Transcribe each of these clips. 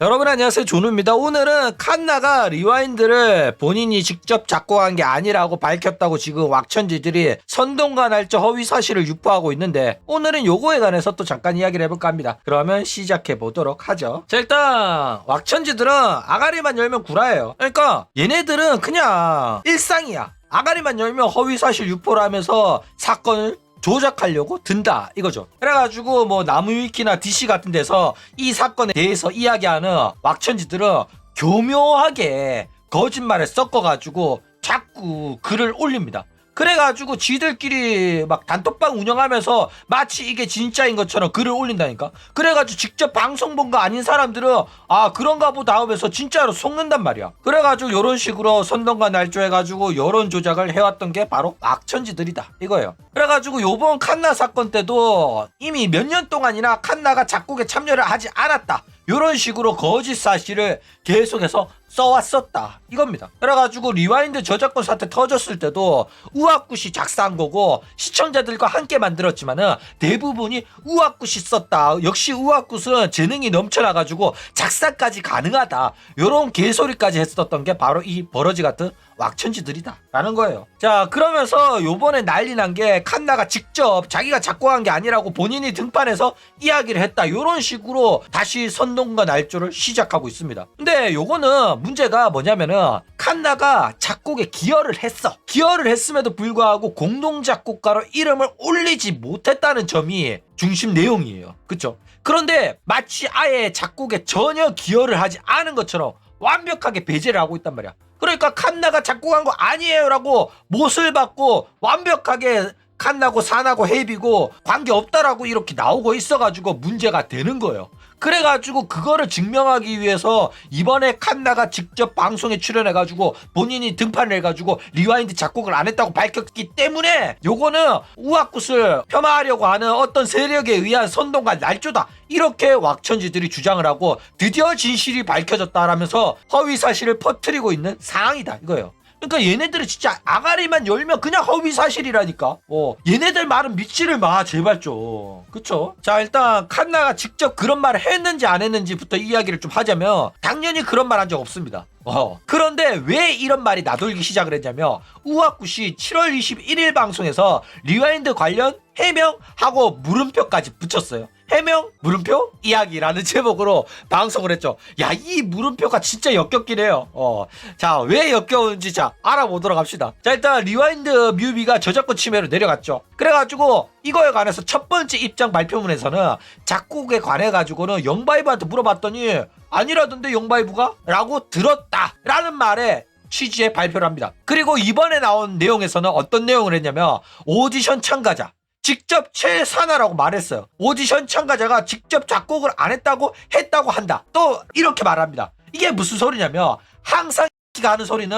여러분 안녕하세요, 조누입니다. 오늘은 칸나가 리와인드를 본인이 직접 작곡한 게 아니라고 밝혔다고 지금 왁천지들이 선동과 날짜 허위 사실을 유포하고 있는데, 오늘은 요거에 관해서 또 잠깐 이야기를 해볼까 합니다. 그러면 시작해 보도록 하죠. 자, 일단 왁천지들은 아가리만 열면 구라예요. 그러니까 얘네들은 그냥 일상이야. 아가리만 열면 허위 사실 유포를 하면서 사건을 조작하려고 든다 이거죠. 그래가지고 뭐 나무위키나 DC 같은 데서 이 사건에 대해서 이야기하는 왁천지들은 교묘하게 거짓말을 섞어가지고 자꾸 글을 올립니다. 그래가지고 지들끼리 막 단톡방 운영하면서 마치 이게 진짜인 것처럼 글을 올린다니까. 그래가지고 직접 방송 본 거 아닌 사람들은 아 그런가 보다 하면서 진짜로 속는단 말이야. 그래가지고 요런 식으로 선동과 날조해가지고 여론 조작을 해왔던 게 바로 왁천지들이다 이거예요. 그래가지고 요번 칸나 사건 때도 이미 몇 년 동안이나 칸나가 작곡에 참여를 하지 않았다, 요런 식으로 거짓 사실을 계속해서 써왔었다 이겁니다. 그래가지고 리와인드 저작권 사태 터졌을 때도 우아쿠시 작사한 거고 시청자들과 함께 만들었지만은 대부분이 우아쿠시 썼다, 역시 우아쿠스는 재능이 넘쳐나가지고 작사까지 가능하다, 요런 개소리까지 했었던 게 바로 이 버러지 같은 왁천지들이다 라는 거예요. 자, 그러면서 요번에 난리 난 게 칸나가 직접 자기가 작곡한 게 아니라고 본인이 등판해서 이야기를 했다, 요런 식으로 다시 선동과 날조를 시작하고 있습니다. 근데 요거는 문제가 뭐냐면은 칸나가 작곡에 기여를 했어. 기여를 했음에도 불구하고 공동 작곡가로 이름을 올리지 못했다는 점이 중심 내용이에요. 그쵸? 그런데 마치 아예 작곡에 전혀 기여를 하지 않은 것처럼 완벽하게 배제를 하고 있단 말이야. 그러니까 칸나가 작곡한 거 아니에요 라고 못을 받고 완벽하게 칸나고 산하고 헤비고 관계없다라고 이렇게 나오고 있어가지고 문제가 되는 거예요. 그래가지고 그거를 증명하기 위해서 이번에 칸나가 직접 방송에 출연해가지고 본인이 등판을 해가지고 리와인드 작곡을 안 했다고 밝혔기 때문에 요거는 우아쿠스를 폄하하려고 하는 어떤 세력에 의한 선동과 날조다, 이렇게 왁천지들이 주장을 하고 드디어 진실이 밝혀졌다라면서 허위 사실을 퍼뜨리고 있는 상황이다 이거예요. 그러니까 얘네들이 진짜 아가리만 열면 그냥 허위 사실이라니까. 얘네들 말은 믿지를 마 제발 좀. 그쵸? 자, 일단 칸나가 직접 그런 말을 했는지 안 했는지부터 이야기를 좀 하자면 당연히 그런 말 한 적 없습니다. 그런데 왜 이런 말이 나돌기 시작을 했냐면 우아쿠시 7월 21일 방송에서 리와인드 관련 해명하고 물음표까지 붙였어요. 해명 물음표 이야기라는 제목으로 방송을 했죠. 야, 이 물음표가 진짜 역겹긴 해요. 자, 왜 역겨운지 자 알아보도록 합시다. 자, 일단 리와인드 뮤비가 저작권 침해로 내려갔죠. 그래가지고 이거에 관해서 첫 번째 입장 발표문에서는 작곡에 관해 가지고는 영바이브한테 물어봤더니 아니라던데 영바이브가? 라고 들었다 라는 말에 취지의 발표를 합니다. 그리고 이번에 나온 내용에서는 어떤 내용을 했냐면 오디션 참가자 직접 최사나라고 말했어요. 오디션 참가자가 직접 작곡을 안 했다고 한다. 또 이렇게 말합니다. 이게 무슨 소리냐면 항상 가 하는 소리는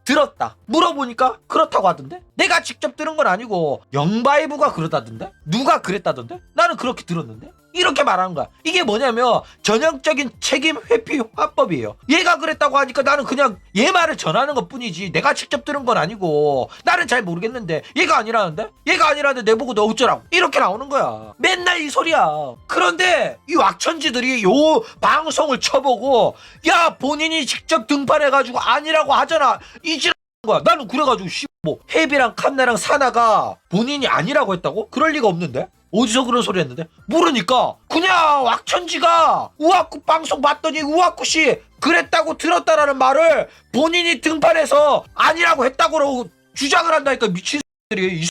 들었다, 물어보니까 그렇다고 하던데, 내가 직접 들은 건 아니고 영바이브가 그러다던데, 누가 그랬다던데, 나는 그렇게 들었는데, 이렇게 말하는 거야. 이게 뭐냐면 전형적인 책임 회피 화법이에요. 얘가 그랬다고 하니까 나는 그냥 얘 말을 전하는 것 뿐이지 내가 직접 들은 건 아니고 나는 잘 모르겠는데 얘가 아니라는데 내보고 너 어쩌라고, 이렇게 나오는 거야. 맨날 이 소리야. 그런데 이 왁천지들이 요 방송을 쳐보고 야 본인이 직접 등판해가지고 아니라고 하잖아, 이지랄 거야. 나는 그래가지고 뭐 헤비랑 칸나랑 사나가 본인이 아니라고 했다고? 그럴 리가 없는데? 어디서 그런 소리 했는데? 모르니까 그냥 왁천지가 우아쿠 방송 봤더니 우아쿠씨 그랬다고 들었다라는 말을 본인이 등판해서 아니라고 했다고 주장을 한다니까. 미친 X들이. 이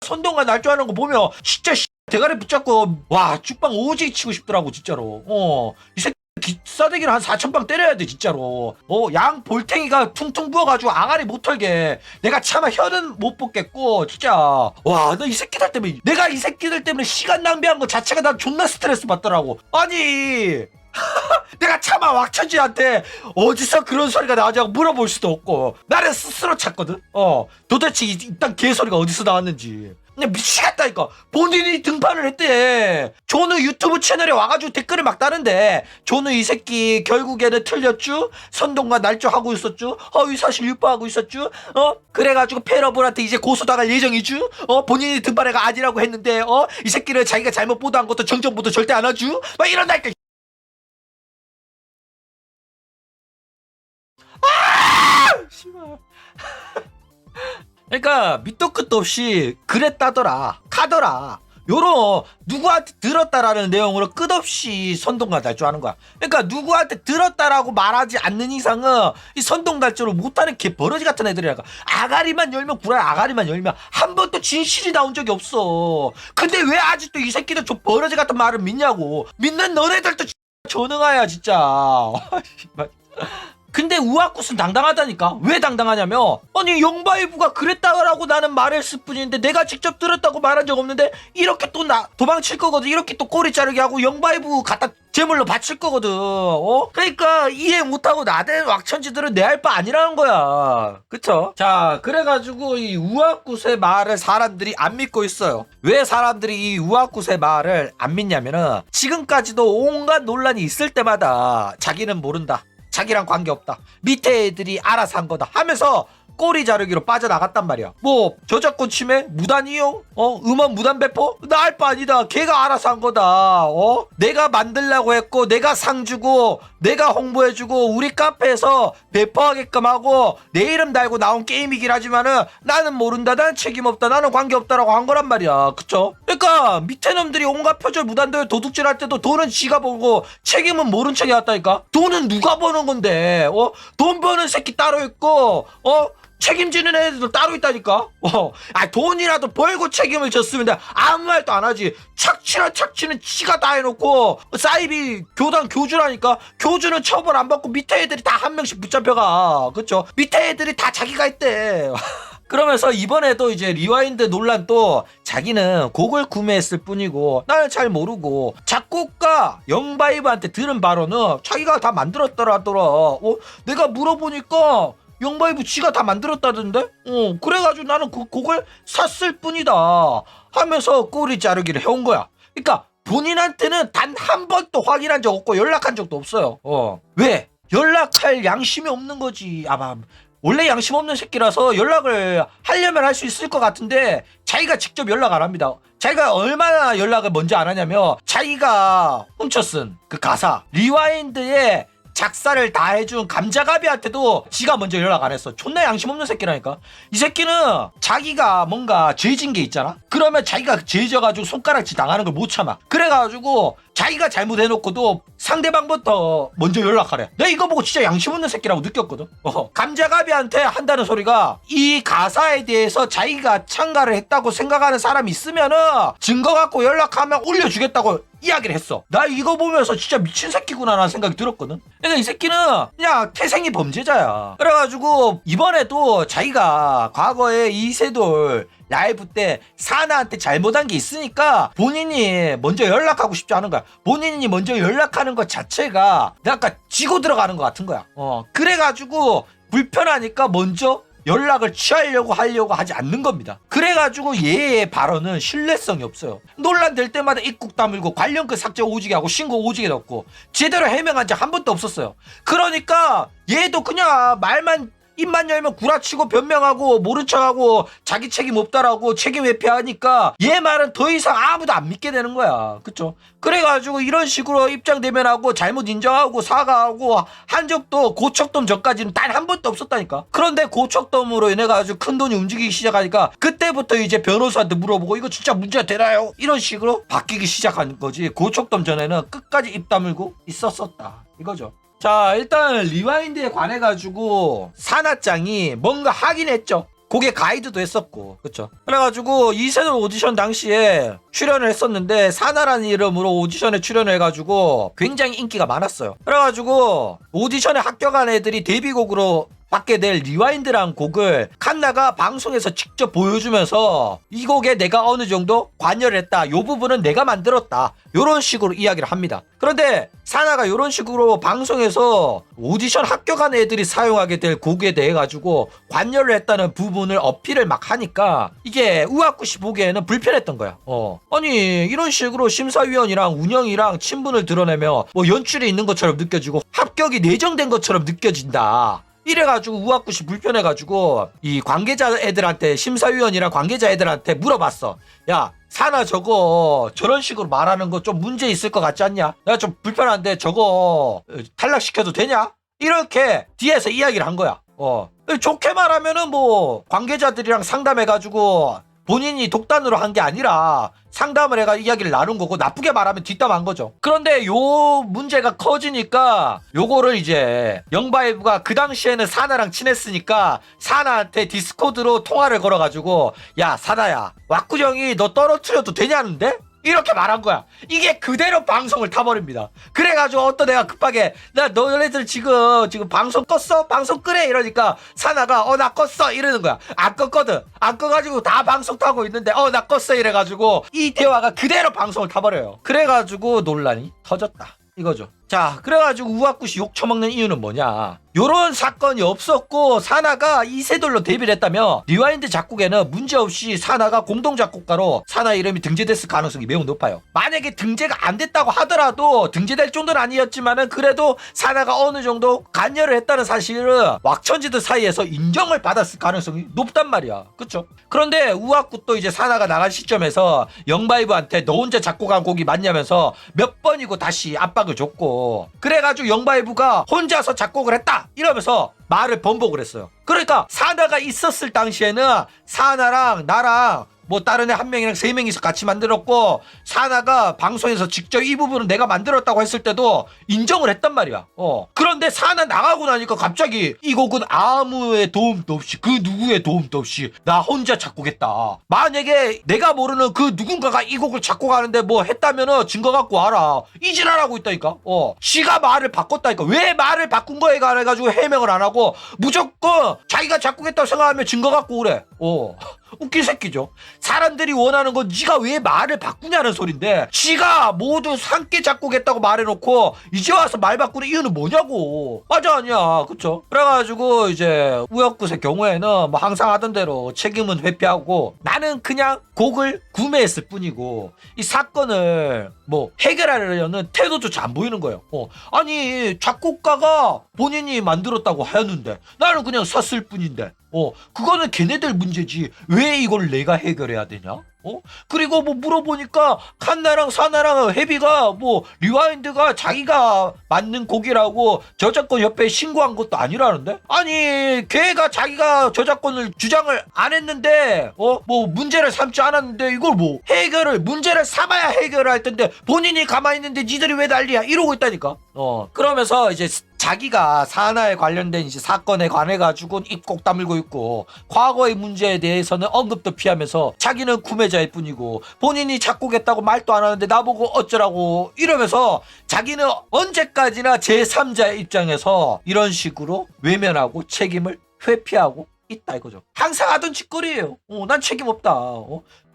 선동과 날조하는 거 보면 진짜 대가리 붙잡고 와 죽방 오지게 치고 싶더라고 진짜로. 이 새끼 기싸대기를 한 4,000방 때려야 돼 진짜로. 양 볼탱이가 퉁퉁 부어가지고 앙알이 못 털게 내가 차마 혀는 못 뽑겠고 진짜. 와, 너 이 새끼들 때문에, 내가 이 새끼들 때문에 시간 낭비한 거 자체가 난 존나 스트레스 받더라고. 아니 내가 차마 왁천지한테 어디서 그런 소리가 나오냐고 물어볼 수도 없고 나는 스스로 찾거든. 도대체 이딴 개소리가 어디서 나왔는지 그냥 미치겠다니까. 본인이 등판을 했대. 조누 유튜브 채널에 와가지고 댓글을 막 다는데 조누 이 새끼 결국에는 틀렸쥬, 선동과 날조하고 있었쥬, 허위 사실 유포하고 있었쥬, 그래가지고 패러블한테 이제 고소당할 예정이쥬, 본인이 등판해가 아니라고 했는데 이 새끼를 자기가 잘못 보도한 것도 정정 보도 절대 안 하쥬, 막 이런다니까. 그러니까 밑도 끝도 없이 그랬다더라 가더라 요런 누구한테 들었다라는 내용으로 끝없이 선동가 달조하는 거야. 그러니까 누구한테 들었다라고 말하지 않는 이상은 이 선동 달조를 못하는 개 버러지 같은 애들이라니까. 아가리만 열면 구라야. 아가리만 열면 한 번도 진실이 나온 적이 없어. 근데 왜 아직도 이 새끼들 저 버러지 같은 말을 믿냐고. 믿는 너네들도 전응하야 진짜. 근데 우아쿠스는 당당하다니까. 왜 당당하냐면 아니 영바이브가 그랬다라고 나는 말했을 뿐인데 내가 직접 들었다고 말한 적 없는데 이렇게 또 나 도망칠 거거든. 이렇게 또 꼬리 자르게 하고 영바이브 갖다 제물로 바칠 거거든. 그러니까 이해 못하고 나댄 왁천지들은 내 할 바 아니라는 거야. 그쵸? 자, 그래가지고 이 우아쿠스의 말을 사람들이 안 믿고 있어요. 왜 사람들이 이 우아쿠스의 말을 안 믿냐면은 지금까지도 온갖 논란이 있을 때마다 자기는 모른다. 자기랑 관계없다. 밑에 애들이 알아서 한 거다 하면서 꼬리 자르기로 빠져나갔단 말이야. 뭐 저작권 침해? 무단 이용? 음원 무단 배포? 나 할 바 아니다. 걔가 알아서 한 거다. 내가 만들려고 했고 내가 상 주고 내가 홍보해주고 우리 카페에서 배포하게끔 하고 내 이름 달고 나온 게임이긴 하지만은 나는 모른다. 난 책임 없다. 나는 관계 없다라고 한 거란 말이야. 그쵸? 그러니까 밑에 놈들이 온갖 표절 무단도에 도둑질 할 때도 돈은 지가 벌고 책임은 모른 척 해왔다니까. 돈은 누가 버는 건데? 돈 버는 새끼 따로 있고 책임지는 애들도 따로 있다니까. 돈이라도 벌고 책임을 졌으면 아무 말도 안 하지. 착취는 지가 다 해놓고 사이비 교단 교주라니까. 교주는 처벌 안 받고 밑에 애들이 다 한 명씩 붙잡혀가. 그쵸? 밑에 애들이 다 자기가 했대. 그러면서 이번에도 이제 리와인드 논란도 자기는 곡을 구매했을 뿐이고 나는 잘 모르고 작곡가 영바이브한테 들은 바로는 자기가 다 만들었더라더라. 내가 물어보니까 영바이브 지가 다 만들었다던데? 그래가지고 나는 그 곡을 샀을 뿐이다 하면서 꼬리 자르기를 해온 거야. 그러니까 본인한테는 단 한 번도 확인한 적 없고 연락한 적도 없어요. 왜? 연락할 양심이 없는 거지. 원래 양심 없는 새끼라서 연락을 하려면 할 수 있을 것 같은데 자기가 직접 연락 안 합니다. 자기가 얼마나 연락을 먼저 안 하냐면 자기가 훔쳐쓴 그 가사 리와인드의 작사를 다 해준 감자가비한테도 지가 먼저 연락 안 했어. 존나 양심 없는 새끼라니까. 이 새끼는 자기가 뭔가 죄진 게 있잖아. 그러면 자기가 죄져가지고 손가락질 당하는 걸 못 참아. 그래가지고 자기가 잘못해놓고도 상대방부터 먼저 연락하래. 내가 이거 보고 진짜 양심 없는 새끼라고 느꼈거든. 감자가비한테 한다는 소리가 이 가사에 대해서 자기가 참가를 했다고 생각하는 사람이 있으면은 증거 갖고 연락하면 올려주겠다고 이야기를 했어. 나 이거 보면서 진짜 미친 새끼구나 라는 생각이 들었거든. 그러니까 이 새끼는 그냥 태생이 범죄자야. 그래가지고 이번에도 자기가 과거에 이세돌 라이브 때 사나한테 잘못한 게 있으니까 본인이 먼저 연락하고 싶지 않은 거야. 본인이 먼저 연락하는 것 자체가 약간 지고 들어가는 것 같은 거야. 그래가지고 불편하니까 먼저 연락을 취하려고 하려고 하지 않는 겁니다. 그래가지고 얘의 발언은 신뢰성이 없어요. 논란될 때마다 입국 다물고 관련글 삭제 오지게 하고 신고 오지게 넣고 제대로 해명한 적 한 번도 없었어요. 그러니까 얘도 그냥 말만 입만 열면 구라치고 변명하고 모른 척하고 자기 책임 없다라고 책임 회피하니까 얘 말은 더 이상 아무도 안 믿게 되는 거야. 그쵸? 그래가지고 이런 식으로 입장 대면하고 잘못 인정하고 사과하고 한 적도 고척돔 전까지는 단 한 번도 없었다니까. 그런데 고척돔으로 인해 가지고 큰 돈이 움직이기 시작하니까 그때부터 이제 변호사한테 물어보고 이거 진짜 문제가 되나요? 이런 식으로 바뀌기 시작한 거지. 고척돔 전에는 끝까지 입 다물고 있었었다 이거죠. 자, 일단 리와인드에 관해 가지고 사나짱이 뭔가 하긴 했죠. 곡에 가이드도 했었고, 그쵸? 그래가지고 이세돌 오디션 당시에 출연을 했었는데 사나라는 이름으로 오디션에 출연을 해가지고 굉장히 인기가 많았어요. 그래가지고 오디션에 합격한 애들이 데뷔곡으로 받게 될 리와인드라는 곡을 칸나가 방송에서 직접 보여주면서 이 곡에 내가 어느 정도 관여를 했다. 요 부분은 내가 만들었다. 요런 식으로 이야기를 합니다. 그런데 사나가 요런 식으로 방송에서 오디션 합격한 애들이 사용하게 될 곡에 대해 가지고 관여를 했다는 부분을 어필을 막 하니까 이게 우아쿠시 보기에는 불편했던 거야. 아니 이런 식으로 심사위원이랑 운영이랑 친분을 드러내며 뭐 연출이 있는 것처럼 느껴지고 합격이 내정된 것처럼 느껴진다. 이래가지고 우아쿠시 불편해가지고 이 관계자 애들한테 심사위원이랑 관계자 애들한테 물어봤어. 야 사나 저거 저런 식으로 말하는 거 좀 문제 있을 것 같지 않냐? 야 좀 불편한데 저거 탈락시켜도 되냐? 이렇게 뒤에서 이야기를 한 거야. 좋게 말하면은 뭐 관계자들이랑 상담해가지고 본인이 독단으로 한 게 아니라 상담을 해가 이야기를 나눈 거고, 나쁘게 말하면 뒷담한 거죠. 그런데 요 문제가 커지니까 요거를 이제 영바이브가 그 당시에는 사나랑 친했으니까 사나한테 디스코드로 통화를 걸어가지고, 야 사나야, 왁구정이 너 떨어뜨려도 되냐는데? 이렇게 말한 거야. 이게 그대로 방송을 타버립니다. 그래가지고 어떤 애가 급하게, 나 너네들 지금 방송 껐어? 방송 끄래? 이러니까 사나가 나 껐어 이러는 거야. 안 껐거든. 안 꺼가지고 다 방송 타고 있는데 나 껐어 이래가지고 이 대화가 그대로 방송을 타버려요. 그래가지고 논란이 터졌다 이거죠. 자, 그래가지고 우아쿠시 욕 처먹는 이유는 뭐냐, 요런 사건이 없었고 사나가 이세돌로 데뷔를 했다며 리와인드 작곡에는 문제없이 사나가 공동 작곡가로 사나 이름이 등재됐을 가능성이 매우 높아요. 만약에 등재가 안 됐다고 하더라도, 등재될 정도는 아니었지만은 그래도 사나가 어느 정도 관여를 했다는 사실을 왁천지들 사이에서 인정을 받았을 가능성이 높단 말이야. 그쵸? 그런데 우아쿠 또 이제 사나가 나간 시점에서 영바이브한테 너 혼자 작곡한 곡이 맞냐면서 몇 번이고 다시 압박을 줬고, 그래가지고 영바이브가 혼자서 작곡을 했다 이러면서 말을 번복을 했어요. 그러니까 사나가 있었을 당시에는 사나랑 나랑 뭐 다른 애 한 명이랑 세 명이서 같이 만들었고, 사나가 방송에서 직접 이 부분은 내가 만들었다고 했을 때도 인정을 했단 말이야. 그런데 사나 나가고 나니까 갑자기 이 곡은 아무의 도움도 없이, 그 누구의 도움도 없이 나 혼자 작곡했다. 만약에 내가 모르는 그 누군가가 이 곡을 작곡하는데 뭐 했다면은 증거 갖고 와라, 이 지랄하고 있다니까. 지가 말을 바꿨다니까. 왜 말을 바꾼 거에 관해 가지고 해명을 안 하고 무조건 자기가 작곡했다고 생각하면 증거 갖고 오래. 웃긴 새끼죠. 사람들이 원하는 건 지가 왜 말을 바꾸냐는 소린데, 지가 모두 함께 작곡했다고 말해놓고 이제 와서 말 바꾸는 이유는 뭐냐고. 맞아 아니야. 그쵸? 그래가지고 이제 우혁굿의 경우에는 뭐 항상 하던 대로 책임은 회피하고, 나는 그냥 곡을 구매했을 뿐이고 이 사건을 뭐 해결하려는 태도조차 안 보이는 거예요. 아니 작곡가가 본인이 만들었다고 하였는데 나는 그냥 샀을 뿐인데 그거는 걔네들 문제지 왜 이걸 내가 해결해야 되냐? 그리고 뭐 물어보니까 칸나랑 사나랑 헤비가 뭐 리와인드가 자기가 만든 곡이라고 저작권 협회에 신고한 것도 아니라는데? 아니 걔가 자기가 저작권을 주장을 안 했는데 뭐 문제를 삼지 않았는데 이걸 뭐 문제를 삼아야 해결을 할 텐데 본인이 가만히 있는데 니들이 왜 난리야 이러고 있다니까. 그러면서 이제 자기가 사나에 관련된 이제 사건에 관해 가지고 입 꼭 다물고 있고, 과거의 문제에 대해서는 언급도 피하면서 자기는 구매자일 뿐이고 본인이 작곡했다고 말도 안 하는데 나보고 어쩌라고 이러면서 자기는 언제까지나 제3자의 입장에서 이런 식으로 외면하고 책임을 회피하고 있다 이거죠. 항상 하던 짓거리예요. 난 책임 없다.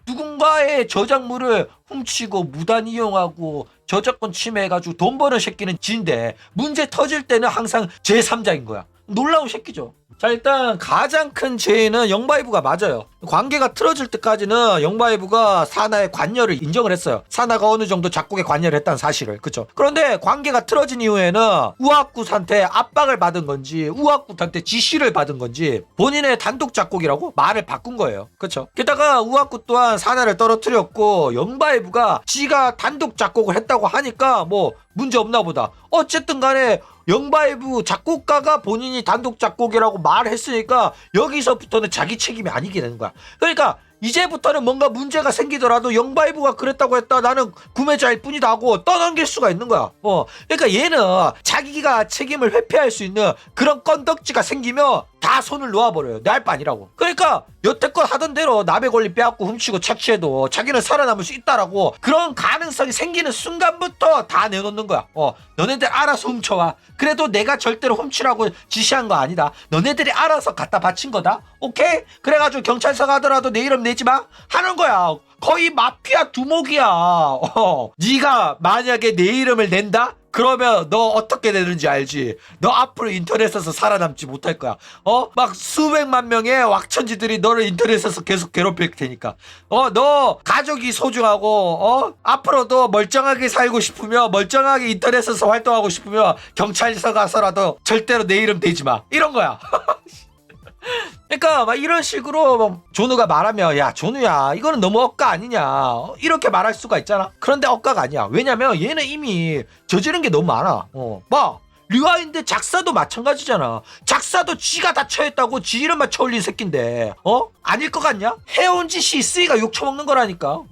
누군가의 저작물을 훔치고 무단 이용하고 저작권 침해해가지고 돈 버는 새끼는 지인데 문제 터질 때는 항상 제3자인 거야. 놀라운 새끼죠. 자, 일단 가장 큰 죄는 영바이브가 맞아요. 관계가 틀어질 때까지는 영바이브가 사나의 관여를 인정을 했어요. 사나가 어느 정도 작곡에 관여를 했다는 사실을. 그쵸? 그런데 관계가 틀어진 이후에는 우아굿한테 압박을 받은 건지 우아굿한테 지시를 받은 건지 본인의 단독 작곡이라고 말을 바꾼 거예요. 그쵸? 게다가 우아굿 또한 사나를 떨어뜨렸고 영바이브가 지가 단독 작곡을 했다고 하니까 뭐 문제 없나 보다. 어쨌든 간에 영바이브 작곡가가 본인이 단독 작곡이라고 말했으니까 여기서부터는 자기 책임이 아니게 되는 거야. 그러니까 이제부터는 뭔가 문제가 생기더라도 영바이브가 그랬다고 했다 나는 구매자일 뿐이다 하고 떠넘길 수가 있는 거야. 그러니까 얘는 자기가 책임을 회피할 수 있는 그런 건덕지가 생기면 다 손을 놓아버려요. 내 할 바 아니라고. 그러니까 여태껏 하던 대로 남의 권리 빼앗고 훔치고 착취해도 자기는 살아남을 수 있다라고 그런 가능성이 생기는 순간부터 다 내놓는 거야. 너네들 알아서 훔쳐와. 그래도 내가 절대로 훔치라고 지시한 거 아니다. 너네들이 알아서 갖다 바친 거다. 오케이? 그래가지고 경찰서 가더라도 내 이름 내지 마 하는 거야. 거의 마피아 두목이야. 네가 만약에 내 이름을 낸다? 그러면 너 어떻게 되는지 알지? 너 앞으로 인터넷에서 살아남지 못할 거야. 막 수백만 명의 왁천지들이 너를 인터넷에서 계속 괴롭힐 테니까. 너 가족이 소중하고 앞으로도 멀쩡하게 살고 싶으면, 멀쩡하게 인터넷에서 활동하고 싶으면 경찰서 가서라도 절대로 내 이름 대지 마. 이런 거야. 그러니까 막 이런 식으로 막 존우가 말하면 야 존우야 이거는 너무 억까 아니냐 이렇게 말할 수가 있잖아. 그런데 억까가 아니야. 왜냐면 얘는 이미 저지른 게 너무 많아. 막 리와인드 작사도 마찬가지잖아. 작사도 지가 다 처했다고 지 이름만 쳐올린 새끼인데 아닐 것 같냐? 해온 짓이 있으니까 욕 처먹는 거라니까.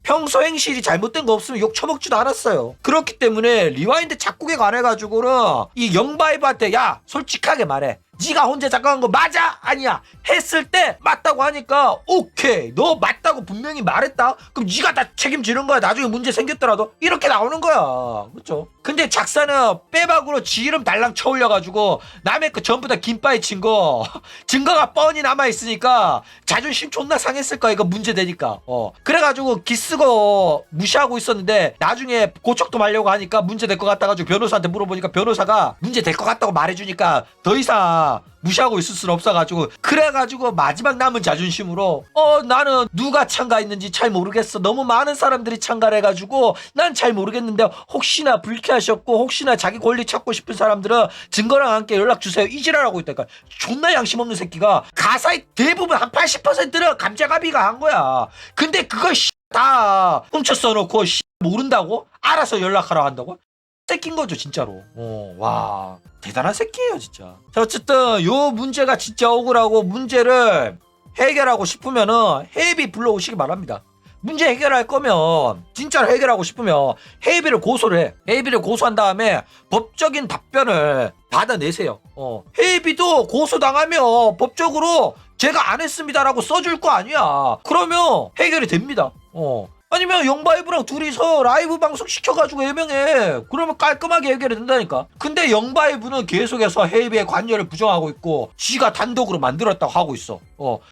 평소 행실이 잘못된 거 없으면 욕 처먹지도 않았어요. 그렇기 때문에 리와인드 작곡에 관해가지고는 이 영바이브한테 야 솔직하게 말해, 네가 혼자 작곡한 거 맞아? 아니야? 했을 때 맞다고 하니까 오케이, 너 맞다고 분명히 말했다? 그럼 네가 다 책임지는 거야. 나중에 문제 생겼더라도. 이렇게 나오는 거야. 그렇죠? 근데 작사는 빼박으로 지 이름 달랑 쳐올려가지고 남의 거 전부 다 김바에 친 거 증거가 뻔히 남아있으니까 자존심 존나 상했을 거야. 이거 문제 되니까. 그래가지고 기쓰고 무시하고 있었는데 나중에 고척도 말려고 하니까 문제 될 것 같아가지고 변호사한테 물어보니까 변호사가 문제 될 것 같다고 말해주니까 더 이상 무시하고 있을 수는 없어가지고, 그래가지고 마지막 남은 자존심으로 나는 누가 참가했는지 잘 모르겠어. 너무 많은 사람들이 참가를 해가지고 난 잘 모르겠는데 혹시나 불쾌하셨고 혹시나 자기 권리 찾고 싶은 사람들은 증거랑 함께 연락 주세요. 이지랄하고 있다니까. 존나 양심 없는 새끼가 가사의 대부분 한 80%는 감자가비가 한 거야. 근데 그걸 다 훔쳐 써놓고 모른다고? 알아서 연락하라고 한다고? 새끼인 거죠 진짜로. 와 대단한 새끼예요 진짜. 자 어쨌든 요 문제가 진짜 억울하고 문제를 해결하고 싶으면은 헤이비 불러오시기 바랍니다. 문제 해결할 거면 진짜로 해결하고 싶으면 헤이비를 고소를 해. 헤이비를 고소한 다음에 법적인 답변을 받아내세요. 헤이비도 고소당하면 법적으로 제가 안 했습니다라고 써줄 거 아니야. 그러면 해결이 됩니다. 아니면 영바이브랑 둘이서 라이브 방송 시켜가지고 해명해. 그러면 깔끔하게 해결이 된다니까. 근데 영바이브는 계속해서 헤이비의 관여를 부정하고 있고 지가 단독으로 만들었다고 하고 있어.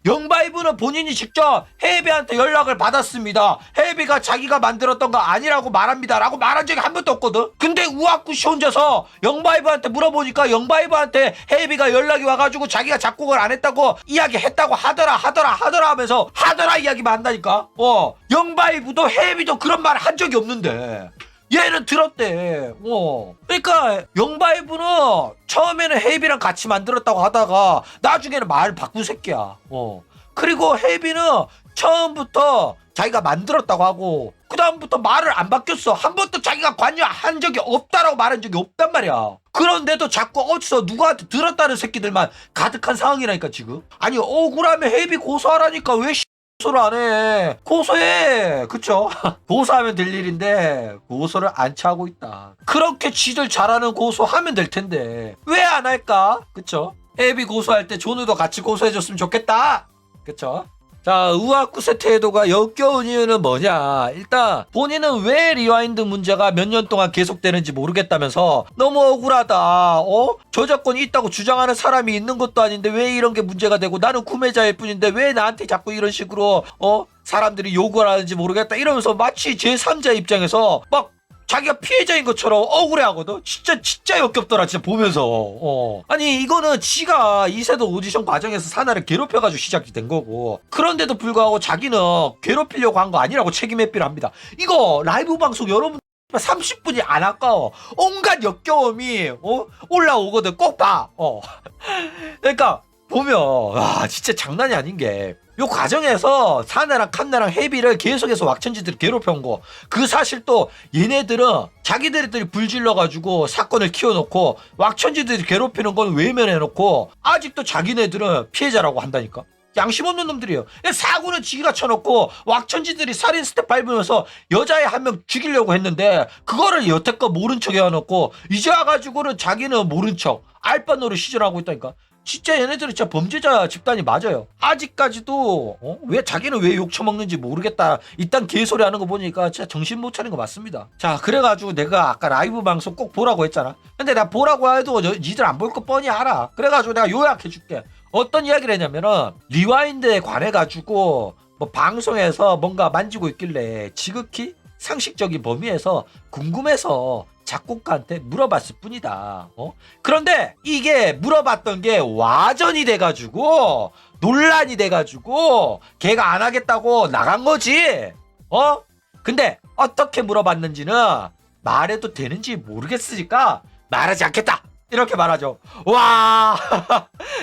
영바이브는 본인이 직접 헤이비한테 연락을 받았습니다. 헤이비가 자기가 만들었던 거 아니라고 말합니다 라고 말한 적이 한 번도 없거든. 근데 우아쿠시 혼자서 영바이브한테 물어보니까 영바이브한테 헤이비가 연락이 와가지고 자기가 작곡을 안 했다고 이야기했다고 하더라 하면서 하더라 이야기만 한다니까. 영바이브도 헤이비도 그런 말 한 적이 없는데 얘는 들었대. 그러니까 영바이브는 처음에는 헤이비랑 같이 만들었다고 하다가 나중에는 말 바꾼 새끼야. 그리고 헤이비는 처음부터 자기가 만들었다고 하고 그 다음부터 말을 안 바뀌었어. 한 번도 자기가 관여한 적이 없다라고 말한 적이 없단 말이야. 그런데도 자꾸 어디서 누구한테 들었다는 새끼들만 가득한 상황이라니까 지금. 아니 억울하면 헤이비 고소하라니까 왜 고소를 안 해. 고소해. 그쵸? 고소하면 될 일인데 고소를 안 차고 있다. 그렇게 지들 잘하는 고소하면 될 텐데 왜 안 할까? 그쵸? 헤이비 고소할 때 조누도 같이 고소해줬으면 좋겠다. 그쵸? 자, 우아쿠세 태도가 역겨운 이유는 뭐냐? 일단 본인은 왜 리와인드 문제가 몇 년 동안 계속되는지 모르겠다면서 너무 억울하다. 저작권이 있다고 주장하는 사람이 있는 것도 아닌데 왜 이런 게 문제가 되고 나는 구매자일 뿐인데 왜 나한테 자꾸 이런 식으로 사람들이 욕을 하는지 모르겠다 이러면서 마치 제3자 입장에서 막 자기가 피해자인 것처럼 억울해하거든. 진짜 역겹더라 진짜 보면서. 아니 이거는 지가 이세돌 오디션 과정에서 사나를 괴롭혀가지고 시작이 된 거고, 그런데도 불구하고 자기는 괴롭히려고 한 거 아니라고 책임 회피를 합니다. 이거 라이브 방송 여러분 30분이 안 아까워. 온갖 역겨움이 올라오거든. 꼭 봐. 그러니까 보면 진짜 장난이 아닌 게 요 과정에서 사나랑 칸나랑 헤비를 계속해서 왁천지들이 괴롭혀온 거, 그 사실 또 얘네들은 자기들이 불질러가지고 사건을 키워놓고 왁천지들이 괴롭히는 건 외면해놓고 아직도 자기네들은 피해자라고 한다니까. 양심 없는 놈들이에요. 사고는 지가 쳐놓고 왁천지들이 살인 스텝 밟으면서 여자애 한 명 죽이려고 했는데 그거를 여태껏 모른 척 해놓고 이제 와가지고는 자기는 모른 척 알바노를 시전하고 있다니까. 진짜 얘네들은 진짜 범죄자 집단이 맞아요. 아직까지도 왜 자기는 왜 욕 처먹는지 모르겠다 이딴 개소리 하는 거 보니까 진짜 정신 못 차린 거 맞습니다. 자, 그래가지고 내가 아까 라이브 방송 꼭 보라고 했잖아. 근데 내가 보라고 해도 니들 안 볼 거 뻔히 알아. 그래가지고 내가 요약해줄게. 어떤 이야기를 했냐면은 리와인드에 관해가지고 뭐 방송에서 뭔가 만지고 있길래 지극히 상식적인 범위에서 궁금해서 작곡가한테 물어봤을 뿐이다. 그런데 이게 물어봤던 게 와전이 돼가지고 논란이 돼가지고 걔가 안 하겠다고 나간 거지. 근데 어떻게 물어봤는지는 말해도 되는지 모르겠으니까 말하지 않겠다 이렇게 말하죠. 와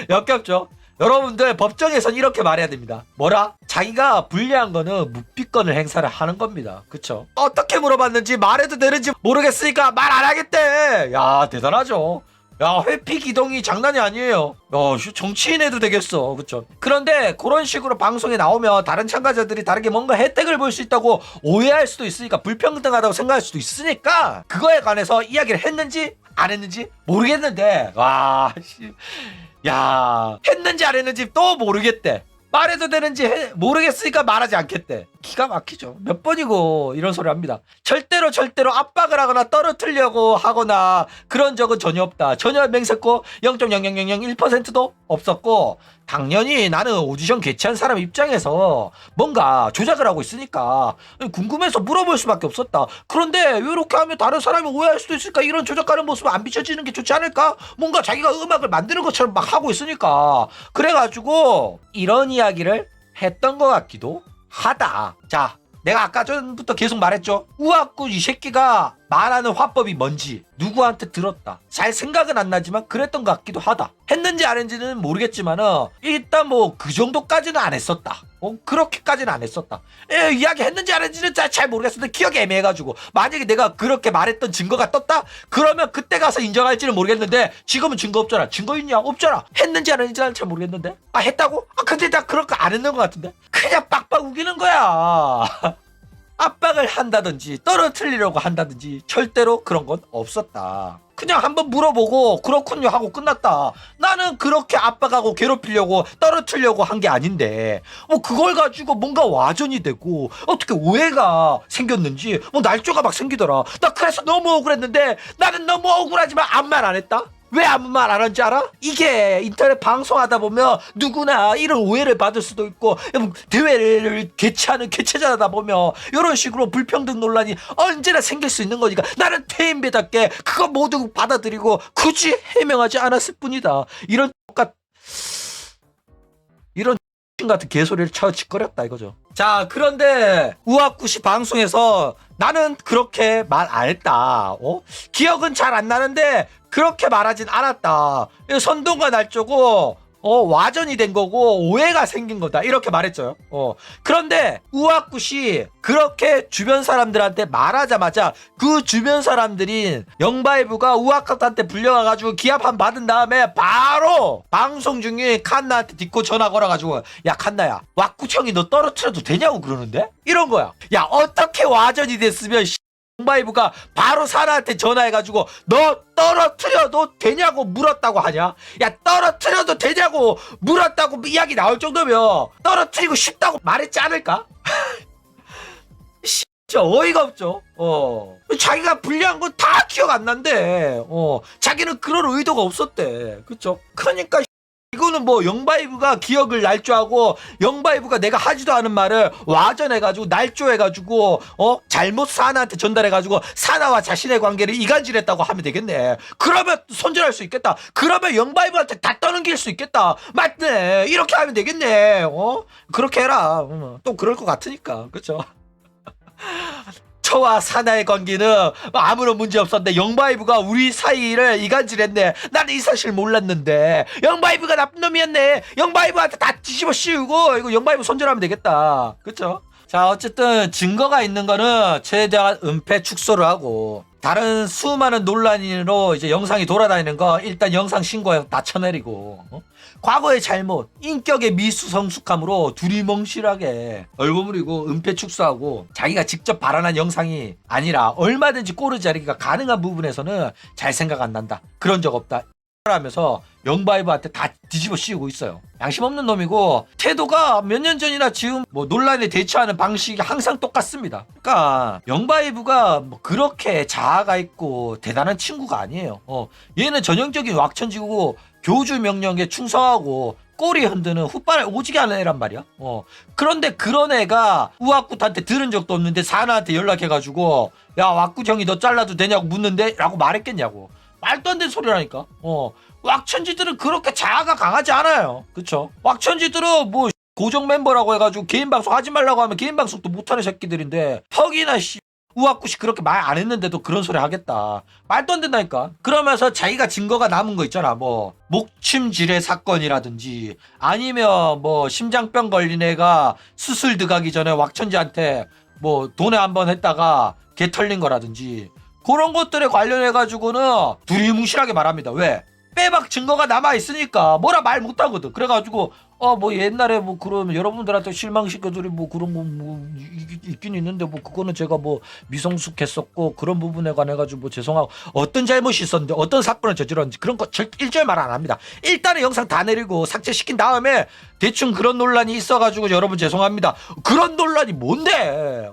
역겹죠. 여러분들 법정에선 이렇게 말해야 됩니다. 뭐라? 자기가 불리한 거는 묵비권을 행사를 하는 겁니다. 그쵸? 어떻게 물어봤는지 말해도 되는지 모르겠으니까 말 안 하겠대. 야, 대단하죠. 야, 회피 기동이 장난이 아니에요. 야, 정치인 해도 되겠어. 그쵸? 그런데 그런 식으로 방송에 나오면 다른 참가자들이 다르게 뭔가 혜택을 볼 수 있다고 오해할 수도 있으니까, 불평등하다고 생각할 수도 있으니까, 그거에 관해서 이야기를 했는지 안 했는지 모르겠는데, 와, 야, 했는지 안 했는지 또 모르겠대. 말해도 되는지 모르겠으니까 말하지 않겠대. 기가 막히죠. 몇 번이고 이런 소리 합니다. 절대로 압박을 하거나 떨어뜨리려고 하거나 그런 적은 전혀 없다. 전혀 맹세코 0.00001%도 없었고, 당연히 나는 오디션 개최한 사람 입장에서 뭔가 조작을 하고 있으니까 궁금해서 물어볼 수밖에 없었다. 그런데 이렇게 하면 다른 사람이 오해할 수도 있으니까 이런 조작하는 모습은 안 비춰지는 게 좋지 않을까? 뭔가 자기가 음악을 만드는 것처럼 막 하고 있으니까. 그래가지고 이런 이야기를 했던 것 같기도 하다. 자, 내가 아까 전부터 계속 말했죠. 우악구 이 새끼가 말하는 화법이 뭔지 누구한테 들었다. 잘 생각은 안 나지만 그랬던 것 같기도 하다. 했는지 안 했는지는 모르겠지만은 일단 뭐 그 정도까지는 안 했었다. 그렇게까지는 안 했었다. 이야기 했는지 안 했는지는 잘 모르겠는데 기억이 애매해가지고, 만약에 내가 그렇게 말했던 증거가 떴다? 그러면 그때 가서 인정할지는 모르겠는데 지금은 증거 없잖아. 증거 있냐? 없잖아. 했는지 안 했는지는 잘 모르겠는데. 아, 했다고? 아, 근데 나 그런 거 안 했는 것 같은데. 그냥 빡빡 우기는 거야. 압박을 한다든지 떨어뜨리려고 한다든지 절대로 그런 건 없었다. 그냥 한번 물어보고 그렇군요 하고 끝났다. 나는 그렇게 압박하고 괴롭히려고 떨어뜨리려고 한 게 아닌데 뭐 그걸 가지고 뭔가 와전이 되고 어떻게 오해가 생겼는지 뭐 날조가 막 생기더라. 나 그래서 너무 억울했는데 나는 너무 억울하지만 아무 말 안 했다. 왜 아무 말 안 한지 알아? 이게 인터넷 방송하다 보면 누구나 이런 오해를 받을 수도 있고, 대회를 개최하는 개최자다 보면 이런 식으로 불평등 논란이 언제나 생길 수 있는 거니까 나는 퇴임배답게 그거 모두 받아들이고 굳이 해명하지 않았을 뿐이다. 이런 같은 개소리를 쳐짓거렸다 이거죠. 자, 그런데 우악구시 방송에서 나는 그렇게 말 안 했다. 기억은 잘 안 나는데 그렇게 말하진 않았다. 선동과 날조고 와전이 된 거고 오해가 생긴 거다. 이렇게 말했죠. 그런데 우악구시 그렇게 주변 사람들한테 말하자마자 그 주변 사람들인 영바이브가 우악한테 불려가가지고 기합한 받은 다음에 바로 방송 중에 칸나한테 딛고 전화 걸어가지고, 야 칸나야, 왁구청이 너 떨어뜨려도 되냐고 그러는데? 이런 거야. 야, 어떻게 와전이 됐으면 영바이브가 바로 사나한테 전화해가지고 너 떨어뜨려도 되냐고 물었다고 하냐? 야, 떨어뜨려도 되냐고 물었다고 이야기 나올 정도면 떨어뜨리고 싶다고 말했지 않을까? 진짜 어이가 없죠. 자기가 불리한 건 다 기억 안 난대. 자기는 그런 의도가 없었대. 그쵸? 그러니까 이거는 뭐 영바이브가 기억을 날조하고 영바이브가 내가 하지도 않은 말을 와전해가지고 날조해가지고 잘못 사나한테 전달해가지고 사나와 자신의 관계를 이간질했다고 하면 되겠네. 그러면 손절할 수 있겠다. 그러면 영바이브한테 다 떠넘길 수 있겠다. 맞네. 이렇게 하면 되겠네. 그렇게 해라. 또 그럴 것 같으니까. 그쵸? 저와 사나의 관계는 아무런 문제 없었는데 영바이브가 우리 사이를 이간질했네. 나는 이 사실 몰랐는데 영바이브가 나쁜 놈이었네. 영바이브한테 다 뒤집어 씌우고 이거 영바이브 손절하면 되겠다. 그쵸? 자, 어쨌든 증거가 있는 거는 최대한 은폐 축소를 하고, 다른 수많은 논란으로 이제 영상이 돌아다니는 거 일단 영상 신고해 다 쳐내리고, 과거의 잘못, 인격의 미수성숙함으로 두리뭉실하게 얼버무리고 은폐 축소하고, 자기가 직접 발언한 영상이 아니라 얼마든지 꼬르 자리기가 가능한 부분에서는 잘 생각 안 난다, 그런 적 없다 하면서 영바이브한테 다 뒤집어 씌우고 있어요. 양심 없는 놈이고 태도가 몇 년 전이나 지금 뭐 논란에 대처하는 방식이 항상 똑같습니다. 그러니까 영바이브가 뭐 그렇게 자아가 있고 대단한 친구가 아니에요. 얘는 전형적인 왁천지고 교주 명령에 충성하고 꼬리 흔드는 훗바를 오지게 하는 애란 말이야. 그런데 그런 애가 우악굿한테 들은 적도 없는데 사나한테 연락해가지고 야, 왁굿 형이 너 잘라도 되냐고 묻는데? 라고 말했겠냐고. 말도 안 되는 소리라니까. 왁천지들은 그렇게 자아가 강하지 않아요. 그쵸? 왁천지들은 뭐 고정 멤버라고 해가지고 개인 방송 하지 말라고 하면 개인 방송도 못하는 새끼들인데 퍽이나 우아쿠시 그렇게 말 안 했는데도 그런 소리 하겠다. 말도 안 된다니까. 그러면서 자기가 증거가 남은 거 있잖아. 뭐 목침질의 사건이라든지 아니면 뭐 심장병 걸린 애가 수술 들어가기 전에 왁천지한테 뭐 돈에 한번 했다가 개 털린 거라든지 그런 것들에 관련해 가지고는 두리뭉실하게 말합니다. 왜? 빼박 증거가 남아 있으니까 뭐라 말 못하거든. 그래가지고 뭐 옛날에 뭐 그런 여러분들한테 실망시켜드린 뭐 그런 거 뭐 있긴 있는데 뭐 그거는 제가 뭐 미성숙했었고 그런 부분에 관해 가지고 뭐 죄송하고 어떤 잘못이 있었는데 어떤 사건을 저질렀는지 그런 거 일절 말 안 합니다. 일단은 영상 다 내리고 삭제시킨 다음에 대충 그런 논란이 있어가지고 여러분 죄송합니다. 그런 논란이 뭔데?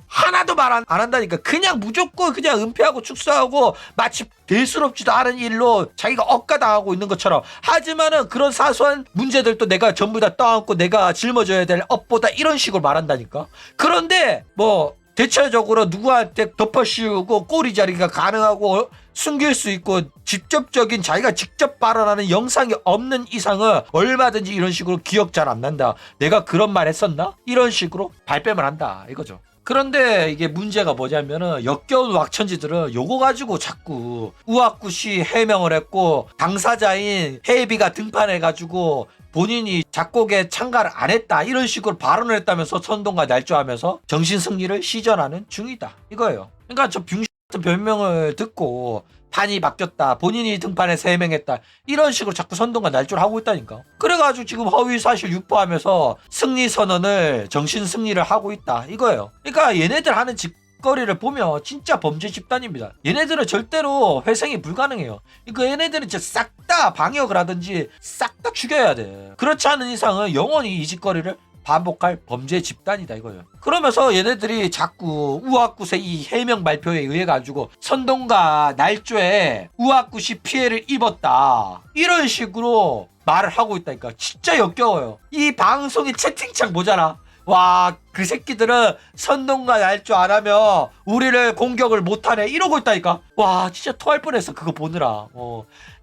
하나도 말 안 한다니까. 그냥 무조건 그냥 은폐하고 축소하고 마치 대수롭지도 않은 일로 자기가 억가당하고 있는 것처럼. 하지만은 그런 사소한 문제들도 내가 전부 다 떠안고 내가 짊어져야 될 업보다 이런 식으로 말한다니까. 그런데 뭐 대체적으로 누구한테 덮어씌우고 꼬리자리가 가능하고 숨길 수 있고 직접적인 자기가 직접 발언하는 영상이 없는 이상은 얼마든지 이런 식으로 기억 잘 안 난다. 내가 그런 말 했었나? 이런 식으로 발뺌을 한다 이거죠. 그런데 이게 문제가 뭐냐면은 역겨운 왁천지들은 요거 가지고 자꾸 우아쿠시 해명을 했고 당사자인 헤이비가 등판해가지고 본인이 작곡에 참가를 안 했다 이런 식으로 발언을 했다면서 선동과 날조하면서 정신승리를 시전하는 중이다 이거예요. 그러니까 저 병신 같은 변명을 듣고 판이 바뀌었다 본인이 등판해서 해명했다 이런 식으로 자꾸 선동과 날조를 하고 있다니까. 그래가지고 지금 허위사실 유포하면서 승리선언을 정신승리를 하고 있다 이거예요. 그러니까 얘네들 하는 짓거리를 보면 진짜 범죄 집단입니다. 얘네들은 절대로 회생이 불가능해요. 그러니까 얘네들은 진짜 싹 다 방역을 하든지 싹 다 죽여야 돼. 그렇지 않은 이상은 영원히 이 짓거리를 반복할 범죄 집단이다 이거예요. 그러면서 얘네들이 자꾸 우아굿의 이 해명 발표에 의해 가지고 선동과 날조에 우아굿이 피해를 입었다 이런 식으로 말을 하고 있다니까. 진짜 역겨워요. 이 방송의 채팅창 보잖아. 와, 그 새끼들은 선동과 날조 안 하면 우리를 공격을 못하네 이러고 있다니까. 와, 진짜 토할 뻔했어 그거 보느라.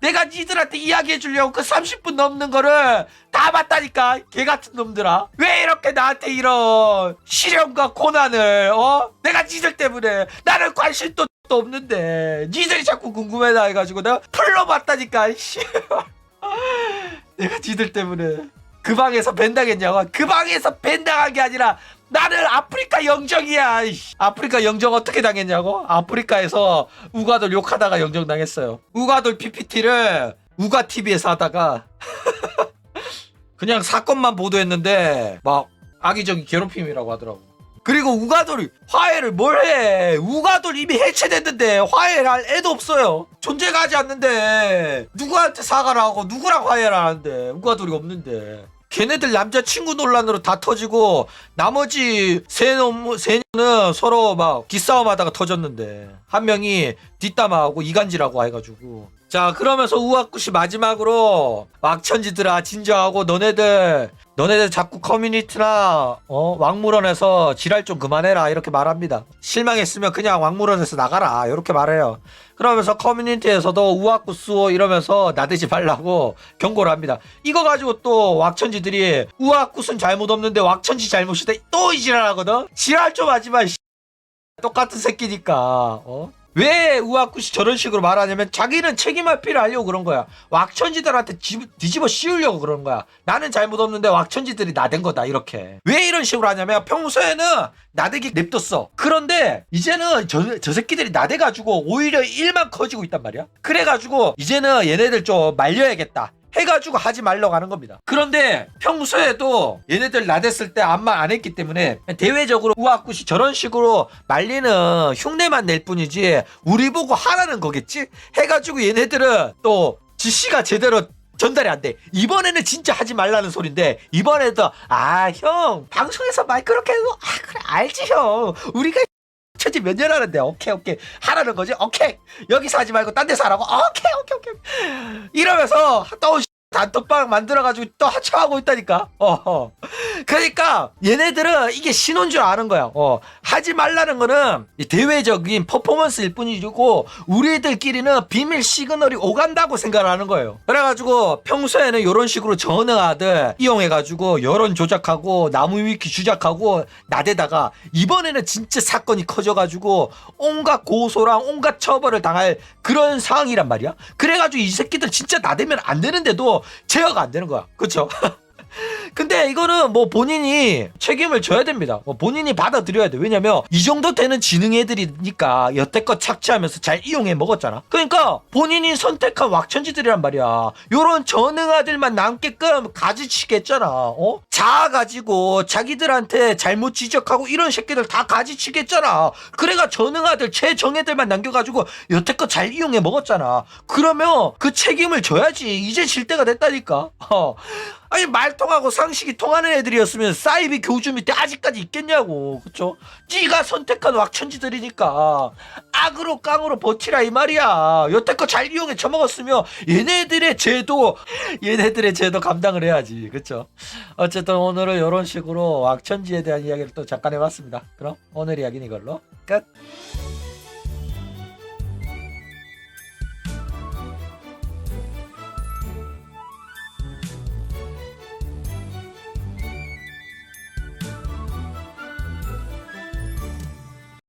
내가 니들한테 이야기해 주려고 그 30분 넘는 거를 다 봤다니까. 개같은 놈들아. 왜 이렇게 나한테 이런 시련과 고난을 내가 니들 때문에 나는 관심도 없는데 니들이 자꾸 궁금해다 해가지고 내가 풀러봤다니까. 내가 니들 때문에 그 방에서 벤당했냐고. 그 방에서 벤당한 게 아니라 나는 아프리카 영정이야. 아프리카 영정 어떻게 당했냐고. 아프리카에서 우가돌 욕하다가 영정당했어요. 우가돌 PPT를 우가TV에서 하다가 그냥 사건만 보도했는데 막 악의적인 괴롭힘이라고 하더라고. 그리고 우가돌이 화해를 뭘 해. 우가돌 이미 해체됐는데 화해를 할 애도 없어요. 존재가 하지 않는데 누구한테 사과를 하고 누구랑 화해를 하는데 우가돌이 없는데. 걔네들 남자친구 논란으로 다 터지고 나머지 세 년은 서로 막 기싸움 하다가 터졌는데 한 명이 뒷담화하고 이간질하고 해가지고. 자, 그러면서 우아굿이 마지막으로 왁천지들아 진정하고 너네들 자꾸 커뮤니티나 왕물원에서 지랄 좀 그만해라 이렇게 말합니다. 실망했으면 그냥 왕물원에서 나가라 이렇게 말해요. 그러면서 커뮤니티에서도 우아굿 수호 이러면서 나대지 말라고 경고를 합니다. 이거 가지고 또 왁천지들이 우아굿은 잘못 없는데 왁천지 잘못이다 또 이 지랄하거든. 지랄 좀 하지마. 똑같은 새끼니까. 왜 우아굿이 저런 식으로 말하냐면 자기는 책임 회피를 하려고 그런 거야. 왁천지들한테 뒤집어 씌우려고 그런 거야. 나는 잘못 없는데 왁천지들이 나댄 거다 이렇게. 왜 이런 식으로 하냐면 평소에는 나대기 냅뒀어. 그런데 이제는 저 새끼들이 나대가지고 오히려 일만 커지고 있단 말이야. 그래가지고 이제는 얘네들 좀 말려야겠다 해가지고 하지 말라고 하는 겁니다. 그런데 평소에도 얘네들 나댔을 때 아무 말 안 했기 때문에 대외적으로 우아굿이 저런 식으로 말리는 흉내만 낼 뿐이지 우리 보고 하라는 거겠지? 해가지고 얘네들은 또 지시가 제대로 전달이 안 돼. 이번에는 진짜 하지 말라는 소린데 이번에도 형 방송에서 말 그렇게 해도 그래 알지 형 우리가 천지 몇 년 하는데 오케이 하라는 거지. 오케이 여기서 하지 말고 딴 데서 하라고. 오케이 이러면서 또 단톡방 만들어가지고 또 하차하고 있다니까. 그러니까 얘네들은 이게 신호인 줄 아는 거야. 하지 말라는 거는 대외적인 퍼포먼스일 뿐이고 우리들끼리는 비밀 시그널이 오간다고 생각하는 거예요. 그래가지고 평소에는 이런 식으로 전화들 이용해가지고 여론 조작하고 나무 위키 주작하고 나대다가 이번에는 진짜 사건이 커져가지고 온갖 고소랑 온갖 처벌을 당할 그런 상황이란 말이야. 그래가지고 이 새끼들 진짜 나대면 안 되는데도 제어가 안 되는 거야. 그쵸? 근데 이거는 뭐 본인이 책임을 져야 됩니다. 본인이 받아들여야 돼. 왜냐면 이 정도 되는 지능 애들이니까 여태껏 착취하면서 잘 이용해 먹었잖아. 그러니까 본인이 선택한 왁천지들이란 말이야. 요런 전능아들만 남게끔 가지치겠잖아. 자아가지고 자기들한테 잘못 지적하고 이런 새끼들 다 가지치겠잖아. 그래가 전능아들 최정예들만 남겨가지고 여태껏 잘 이용해 먹었잖아. 그러면 그 책임을 져야지. 이제 질 때가 됐다니까. 아니 말통하고 상식이 통하는 애들이었으면 사이비 교주 밑에 아직까지 있겠냐고. 그쵸? 네가 선택한 왁천지들이니까 악으로 깡으로 버티라 이 말이야. 여태껏 잘 이용해 처먹었으면 얘네들의 죄도 감당을 해야지. 그쵸? 어쨌든 오늘은 이런 식으로 왁천지에 대한 이야기를 또 잠깐 해봤습니다. 그럼 오늘 이야기는 이걸로 끝.